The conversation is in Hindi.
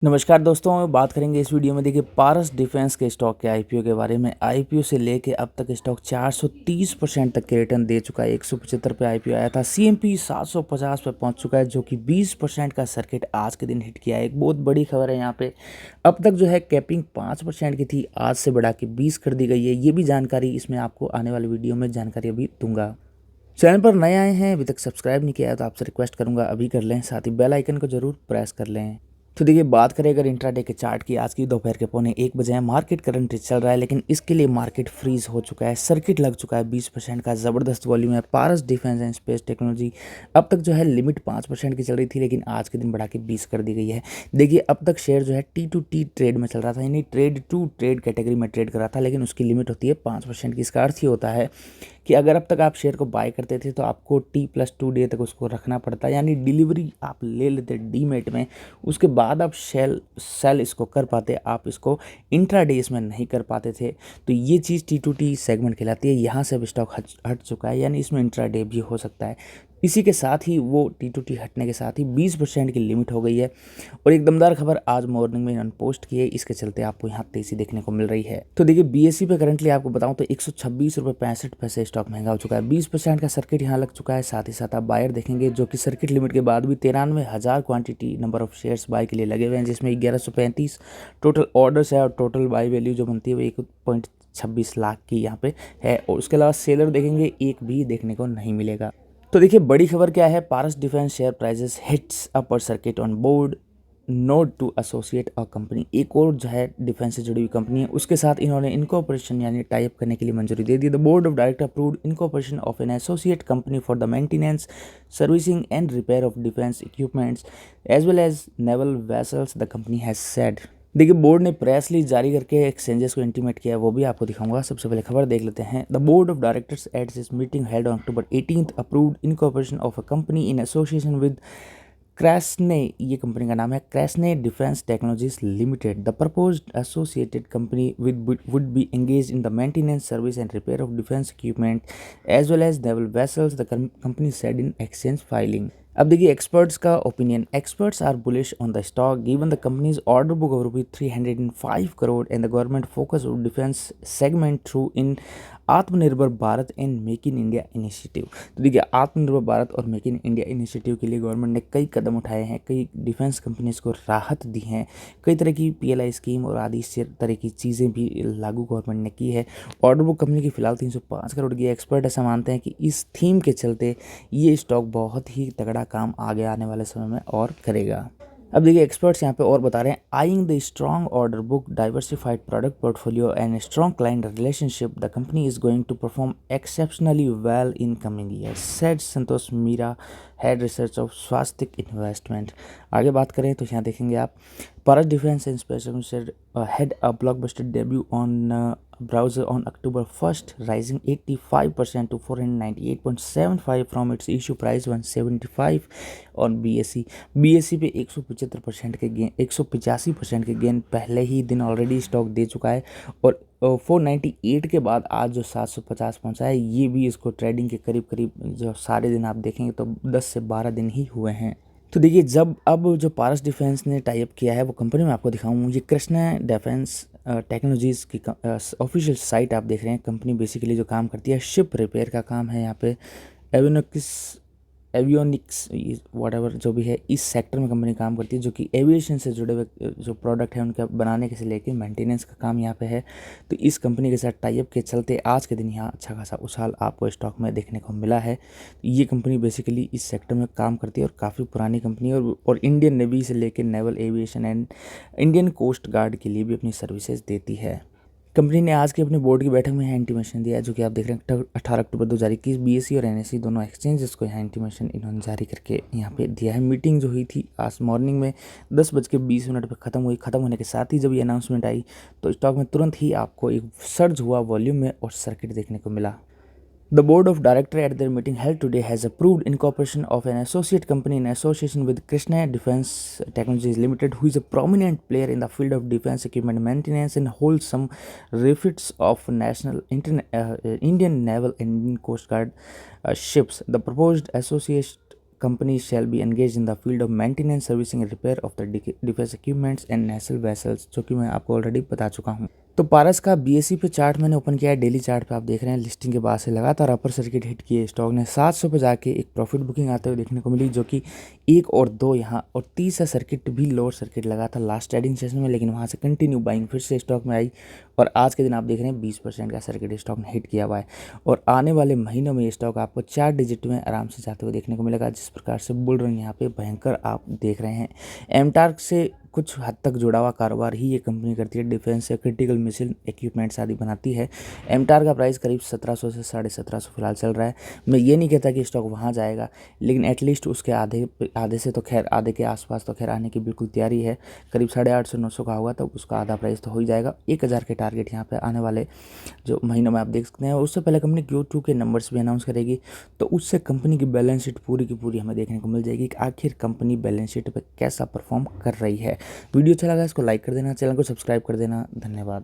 नमस्कार दोस्तों, बात करेंगे इस वीडियो में। देखिए, पारस डिफेंस के स्टॉक के आईपीओ के बारे में। आईपीओ से लेके अब तक स्टॉक 430% तक के रिटर्न दे चुका है। 175 पे आईपीओ आया था। सीएमपी 750 पे पहुंच चुका है, जो कि 20% का सर्किट आज के दिन हिट किया है। एक बहुत बड़ी खबर है यहाँ पे। अब तक जो है कैपिंग 5% की थी, आज से बढ़ा के 20 कर दी गई है। ये भी जानकारी इसमें आपको आने वाली वीडियो में जानकारी अभी दूंगा। चैनल पर नए आए हैं, अभी तक सब्सक्राइब नहीं किया है तो आपसे रिक्वेस्ट करूंगा अभी कर लें, साथ ही बेल आइकन को जरूर प्रेस कर लें। तो देखिए, बात करें अगर इंट्राडे के चार्ट की, आज की दोपहर के 1:15 है। मार्केट करंट चल रहा है, लेकिन इसके लिए मार्केट फ्रीज हो चुका है। सर्किट लग चुका है। 20% का ज़बरदस्त वॉल्यूम है। Paras defence and space technology अब तक जो है लिमिट 5% की चल रही थी, लेकिन आज के दिन बढ़ा के 20 कर दी गई है। देखिए, अब तक शेयर जो है T2T ट्रेड में चल रहा था, यानी ट्रेड टू ट्रेड कैटेगरी में ट्रेड कर रहा था, लेकिन उसकी लिमिट होती है 5% की। इसका अर्थ ही होता है कि अगर अब तक आप शेयर को बाय करते थे तो आपको T+2 डे तक उसको रखना पड़ता, यानी डिलीवरी आप ले लेते डीमेट में, उसके बाद आप सेल इसको कर पाते। आप इसको इंट्राडे इसमें नहीं कर पाते थे। तो ये चीज़ T2T सेगमेंट कहलाती है। यहाँ से अब स्टॉक हट चुका है, यानी इसमें इंट्राडे भी हो सकता है। इसी के साथ ही वो T2T हटने के साथ ही 20% की लिमिट हो गई है। और एक दमदार खबर आज मॉर्निंग में इन्होंने पोस्ट की है, इसके चलते आपको यहाँ तेजी देखने को मिल रही है। तो देखिए, बीएसई पे करंटली आपको बताऊं तो 126 रुपये 65 पैसे स्टॉक महंगा हो चुका है। 20% का सर्किट यहाँ लग चुका है। साथ ही साथ आप बायर देखेंगे, जो कि सर्किट लिमिट के बाद भी 93,000 quantity number of shares buy के लिए लगे हुए हैं, जिसमें 1135 टोटल ऑर्डर्स है। और टोटल बाय वैल्यू जो बनती है वो 1.26 लाख की यहाँ पे है। और उसके अलावा सेलर देखेंगे, एक भी देखने को नहीं मिलेगा। तो देखिए, बड़ी खबर क्या है। Paras defence share prices hits upper circuit on board note to associate a company. एक और जो है डिफेंस से जुड़ी हुई कंपनी है, उसके साथ इन्होंने इनकॉर्पोरेशन यानी टाई अप करने के लिए मंजूरी दे दी। The board of director approved incorporation of an associate company for the maintenance, servicing and repair of defence equipments as well as naval vessels, the company has said. देखिए, बोर्ड ने प्रेस रिलीज जारी करके एक्सचेंजेस को इंटीमेट किया है, वो भी आपको दिखाऊंगा। सबसे पहले खबर देख लेते हैं। The board of directors at this meeting held on October 18 approved incorporation of a company in association with क्रैसने, ये कंपनी का नाम है, क्रैसने defence technologies limited. The proposed associated company would be engaged in the maintenance, service and repair of defense equipment as well as naval vessels, the company said in exchange filing. अब देखिए, एक्सपर्ट्स का opinion. Experts are bullish on the stock given the company's order book of ₹305 crore and the government focus on defence segment through in Aatmanirbhar Bharat and make in India initiative. तो देखिए, आत्मनिर्भर भारत और मेक इन इंडिया इनिशिएटिव के लिए गवर्नमेंट ने कई कदम उठाए हैं, कई डिफेंस कंपनीज को राहत दी हैं, कई तरह की PLI स्कीम और आदि तरह की चीज़ें भी लागू गवर्नमेंट ने की है। ऑर्डर बुक कंपनी की फिलहाल 305 करोड़ की। एक्सपर्ट ऐसा मानते हैं कि इस थीम के चलते ये स्टॉक बहुत ही तगड़ा काम आगे आने वाले समय में और करेगा। अब देखिए, एक्सपर्ट्स यहाँ पे और बता रहे हैं, eyeing the strong order book, diversified product portfolio and strong client relationship, the company is going to perform exceptionally well in coming year, said Santosh Meera, head research of Swastika investment. आगे बात करें तो यहाँ देखेंगे आप, Paras defence and space had a blockbuster debut on browser on October 1st, rising 85% to 498.75 from its issue price 175 on BSE। BSE पे 175% के गेन, 185% के गेन पहले ही दिन ऑलरेडी स्टॉक दे चुका है। और 498 के बाद आज जो 750 पहुंचा है, ये भी इसको ट्रेडिंग के करीब करीब जो सारे दिन आप देखेंगे तो 10 से 12 दिन ही हुए हैं। तो देखिए, जब अब जो पारस डिफेंस ने टाई अप किया है वो कंपनी में आपको दिखाऊं, ये कृष्णा डिफेंस टेक्नोलॉजीज़ की ऑफिशियल साइट आप देख रहे हैं। कंपनी बेसिकली जो काम करती है, शिप रिपेयर का काम है यहाँ पे। एवियोनिक्स वॉटेवर जो भी है, इस सेक्टर में कंपनी काम करती है, जो कि एविएशन से जुड़े हुए जो प्रोडक्ट है उनके बनाने के से लेके मेंटेनेंस का काम यहाँ पे है। तो इस कंपनी के साथ टाई अप के चलते आज के दिन यहाँ अच्छा खासा उछाल आपको स्टॉक में देखने को मिला है। ये कंपनी बेसिकली इस सेक्टर में काम करती है और काफ़ी पुरानी कंपनी है, और इंडियन नेवी से लेकर naval aviation and Indian Coast Guard के लिए भी अपनी सर्विसेज देती है। कंपनी ने आज की अपने बोर्ड की बैठक में यहाँ इंटीमेशन दिया, जो कि आप देख रहे हैं 18 अक्टूबर 2021। BSE और NSE दोनों एक्सचेंजेस को यहाँ इंटीमेशन इन्होंने जारी करके यहाँ पे दिया है। मीटिंग जो हुई थी आज मॉर्निंग में 10:20 पर ख़त्म हुई। ख़त्म होने के साथ ही जब ये अनाउंसमेंट आई तो स्टॉक में तुरंत ही आपको एक सर्ज हुआ वॉल्यूम में और सर्किट देखने को मिला। The board of directors at their meeting held today has approved incorporation of an associate company in association with Krishna Defence Technologies Limited, who is a prominent player in the field of defense equipment maintenance and holds some refits of Indian Naval and Indian Coast Guard ships. The proposed associate companies shall be engaged in the field of maintenance, servicing and repair of the defense equipments and naval vessels, जो कि मैं आपको ऑलरेडी बता चुका हूँ। तो पारस का बीएसई पे चार्ट मैंने ओपन किया है। डेली चार्ट पे आप देख रहे हैं लिस्टिंग के बाद से लगातार अपर सर्किट हिट किए स्टॉक ने। 700 पे जाके एक प्रॉफिट बुकिंग आते हुए देखने को मिली, जो कि 1 और 2 यहाँ और तीसरा सर्किट भी लोअर सर्किट लगा था लास्ट ट्रेडिंग सेशन में, लेकिन वहाँ से कंटिन्यू बाइंग फिर से स्टॉक में आई और आज के दिन आप देख रहे हैं 20% का सर्किट स्टॉक ने हिट किया हुआ है और आने वाले महीनों में ये स्टॉक आपको 4 डिजिट में आराम से जाते हुए देखने को मिलेगा। जिस प्रकार से बुल रन यहाँ पे भयंकर आप देख रहे हैं। एमटार्क से कुछ हद तक जुड़ा हुआ कारोबार ही ये कंपनी करती है। डिफेंस या क्रिटिकल मिसाइल इक्विपमेंट्स आदि बनाती है। एमटार का प्राइस करीब 1700 से 1750 फिलहाल चल रहा है। मैं ये नहीं कहता कि स्टॉक वहाँ जाएगा, लेकिन एटलीस्ट उसके आधे से तो खैर आधे के आसपास तो खैर आने की बिल्कुल तैयारी है। करीब 850-900 का होगा तो उसका आधा प्राइस तो हो ही जाएगा। 1000 के टारगेट यहाँ पे आने वाले जो महीनों में आप देख सकते हैं। उससे पहले कंपनी Q2 के नंबर्स भी अनाउंस करेगी, तो उससे कंपनी की बैलेंस शीट पूरी की पूरी हमें देखने को मिल जाएगी कि आखिर कंपनी बैलेंस शीट पर कैसा परफॉर्म कर रही है। वीडियो अच्छा लगा इसको लाइक कर देना, चैनल को सब्सक्राइब कर देना। धन्यवाद।